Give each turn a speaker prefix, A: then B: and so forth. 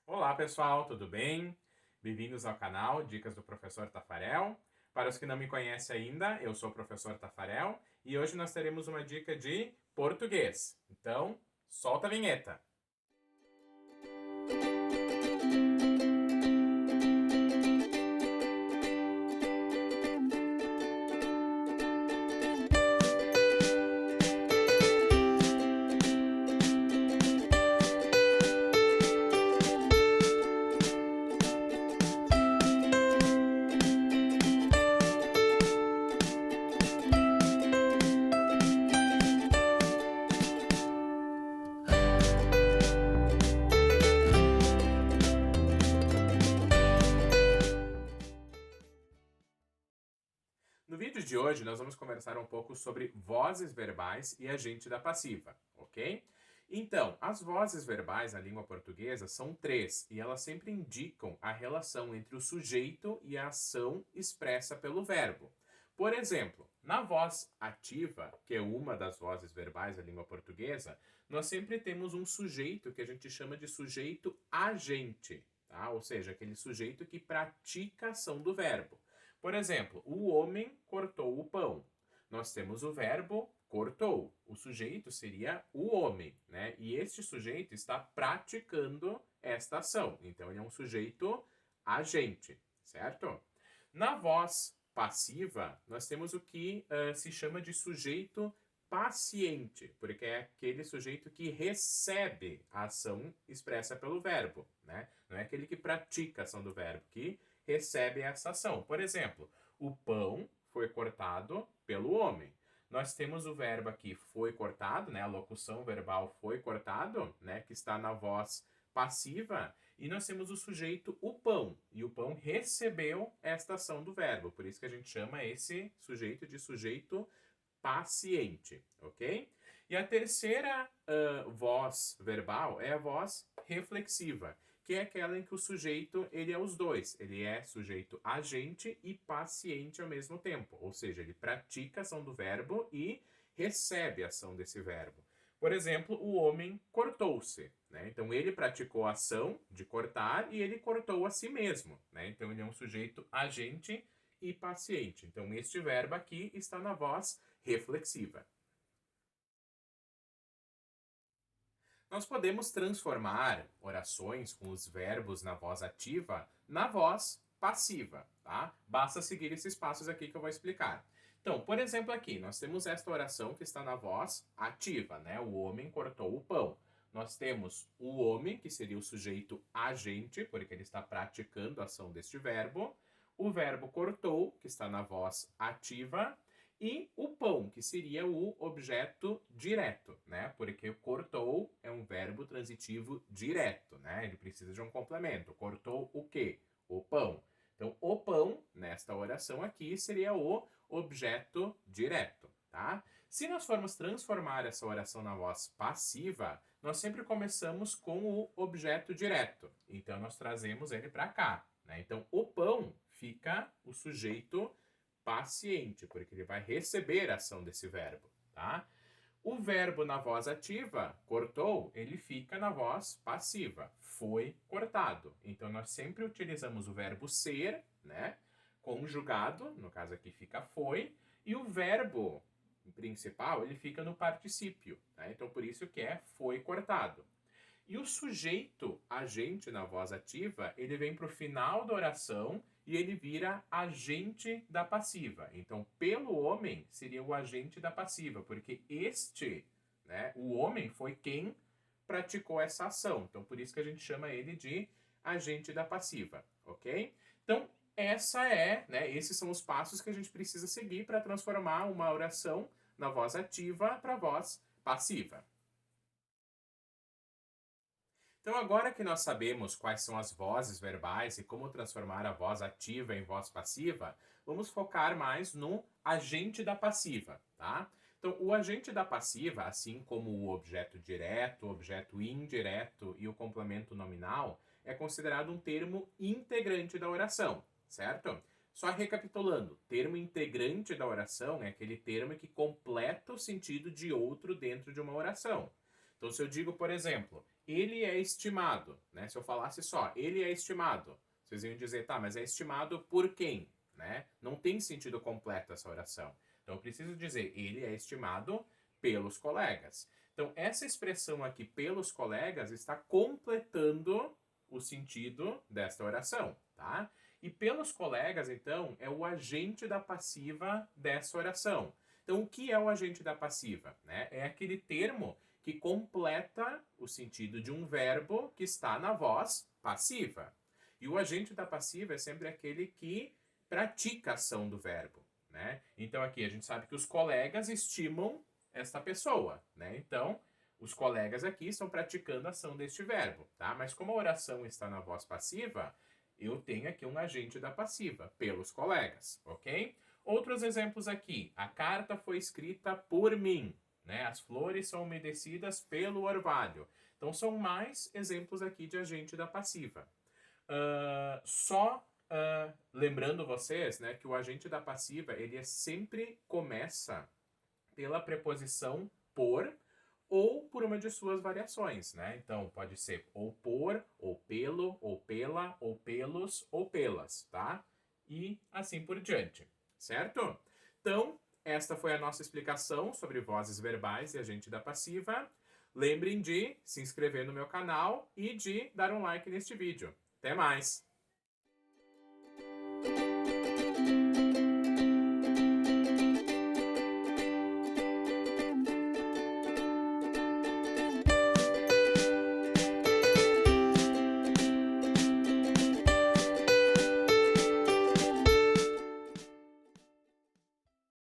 A: Olá pessoal, tudo bem? Bem-vindos ao canal Dicas do Professor Tafarel. Para os que não me conhecem ainda, eu sou o Professor Tafarel e hoje nós teremos uma dica de português. Então, solta a vinheta! No vídeo de hoje, nós vamos conversar um pouco sobre vozes verbais e agente da passiva, ok? Então, as vozes verbais na língua portuguesa são três e elas sempre indicam a relação entre o sujeito e a ação expressa pelo verbo. Por exemplo, na voz ativa, que é uma das vozes verbais da língua portuguesa, nós sempre temos um sujeito que a gente chama de sujeito agente, tá? Ou seja, aquele sujeito que pratica a ação do verbo. Por exemplo, o homem cortou o pão. Nós temos o verbo cortou. O sujeito seria o homem, né? E este sujeito está praticando esta ação. Então, ele é um sujeito agente, certo? Na voz passiva, nós temos o que se chama de sujeito paciente, porque é aquele sujeito que recebe a ação expressa pelo verbo, né? Não é aquele que pratica a ação do verbo, que recebe essa ação. Por exemplo, o pão foi cortado pelo homem. Nós temos o verbo aqui foi cortado, né? A locução verbal foi cortado, né? Que está na voz passiva. E nós temos o sujeito o pão. E o pão recebeu esta ação do verbo. Por isso que a gente chama esse sujeito de sujeito paciente, ok? E a terceira voz verbal é a voz reflexiva, que é aquela em que o sujeito ele é os dois. Ele é sujeito agente e paciente ao mesmo tempo. Ou seja, ele pratica a ação do verbo e recebe a ação desse verbo. Por exemplo, o homem cortou-se, né? Então, ele praticou a ação de cortar e ele cortou a si mesmo, né? Então, ele é um sujeito agente e paciente. Então, este verbo aqui está na voz reflexiva. Nós podemos transformar orações com os verbos na voz ativa na voz passiva, tá? Basta seguir esses passos aqui que eu vou explicar. Então, por exemplo, aqui nós temos esta oração que está na voz ativa, né? O homem cortou o pão. Nós temos o homem, que seria o sujeito agente, porque ele está praticando a ação deste verbo. O verbo cortou, que está na voz ativa, e o pão, que seria o objeto direto, né? Porque cortou é um verbo transitivo direto, né? Ele precisa de um complemento. Cortou o quê? O pão. Então, o pão, nesta oração aqui, seria o objeto direto, tá? Se nós formos transformar essa oração na voz passiva, nós sempre começamos com o objeto direto. Então, nós trazemos ele para cá, né? Então, o pão fica o sujeito paciente, porque ele vai receber a ação desse verbo, tá? O verbo na voz ativa, cortou, ele fica na voz passiva, foi cortado. Então, nós sempre utilizamos o verbo ser, né? Conjugado, no caso aqui fica foi, e o verbo principal, ele fica no particípio, tá? Então, por isso que é foi cortado. E o sujeito agente na voz ativa, ele vem para o final da oração e ele vira agente da passiva. Então, pelo homem, seria o agente da passiva, porque este, né, o homem foi quem praticou essa ação. Então, por isso que a gente chama ele de agente da passiva, ok? Então, esses são os passos que a gente precisa seguir para transformar uma oração na voz ativa para a voz passiva. Então, agora que nós sabemos quais são as vozes verbais e como transformar a voz ativa em voz passiva, vamos focar mais no agente da passiva, tá? Então, o agente da passiva, assim como o objeto direto, o objeto indireto e o complemento nominal, é considerado um termo integrante da oração, certo? Só recapitulando, termo integrante da oração é aquele termo que completa o sentido de outro dentro de uma oração. Então, se eu digo, por exemplo, ele é estimado, né? Se eu falasse só, ele é estimado, vocês iam dizer, tá, mas é estimado por quem, né? Não tem sentido completo essa oração. Então, eu preciso dizer, ele é estimado pelos colegas. Então, essa expressão aqui, pelos colegas, está completando o sentido desta oração, tá? E pelos colegas, então, é o agente da passiva dessa oração. Então, o que é o agente da passiva? Né? É aquele termo que completa o sentido de um verbo que está na voz passiva. E o agente da passiva é sempre aquele que pratica a ação do verbo, né? Então, aqui a gente sabe que os colegas estimam esta pessoa, né? Então, os colegas aqui estão praticando a ação deste verbo, tá? Mas como a oração está na voz passiva, eu tenho aqui um agente da passiva, pelos colegas, ok? Outros exemplos aqui. A carta foi escrita por mim, né? As flores são umedecidas pelo orvalho. Então, são mais exemplos aqui de agente da passiva. Lembrando vocês, né, que o agente da passiva, ele sempre começa pela preposição por ou por uma de suas variações, né? Então, pode ser ou por, ou pelo, ou pela, ou pelos, ou pelas, tá? E assim por diante, certo? Então, esta foi a nossa explicação sobre vozes verbais e agente da passiva. Lembrem de se inscrever no meu canal e de dar um like neste vídeo. Até mais!